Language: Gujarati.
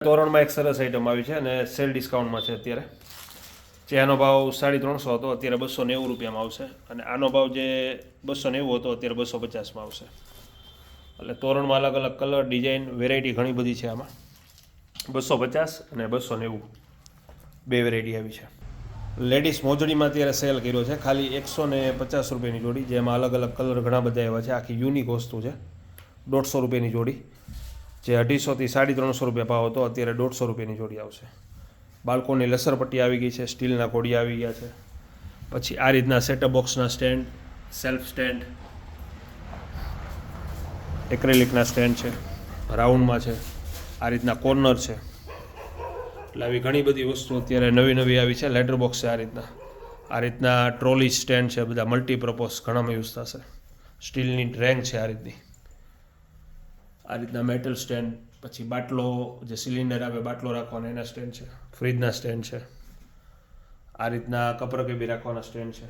તોરણમાં એક સરસ આઈટમ આવી છે અને સેલ ડિસ્કાઉન્ટમાં છે અત્યારે. જે આનો ભાવ 350 હતો અત્યારે 290 રૂપિયામાં આવશે અને આનો ભાવ જે 290 હતો અત્યારે 250માં આવશે. એટલે તોરણમાં અલગ અલગ કલર, ડિઝાઇન, વેરાયટી ઘણી બધી છે આમાં. 250 અને 290 બે વેરાયટી આવી છે. લેડીઝ મોજડીમાં અત્યારે સેલ કર્યો છે, ખાલી 150 રૂપિયાની જોડી, જેમાં અલગ અલગ કલર ઘણા બધા એવા છે. આખી યુનિક વસ્તુ છે. 150 રૂપિયાની જોડી, જે 250 થી 350 રૂપિયા ભાવ હતો અત્યારે 150 રૂપિયાની જોડી આવશે. બાળકોની લસરપટ્ટી આવી ગઈ છે, સ્ટીલના કોડિયા આવી ગયા છે. પછી આ રીતના સેટઅપ બોક્સના સ્ટેન્ડ, સેલ્ફ સ્ટેન્ડ, એક્રેલિકના સ્ટેન્ડ છે, રાઉન્ડમાં છે, આ રીતના કોર્નર છે. એટલે આવી ઘણી બધી વસ્તુ અત્યારે નવી આવી છે. લેટર બોક્સ છે આ રીતના ટ્રોલી સ્ટેન્ડ છે, બધા મલ્ટીપર્પઝ ઘણામાં યુઝ થશે. સ્ટીલની રેંગ છે આ રીતના મેટલ સ્ટેન્ડ. પછી બાટલો, જે સિલિન્ડર આવે બાટલો રાખવાના એના સ્ટેન્ડ છે. ફ્રીજના સ્ટેન્ડ છે. આ રીતના કપ રકેબી રાખવાના સ્ટેન્ડ છે.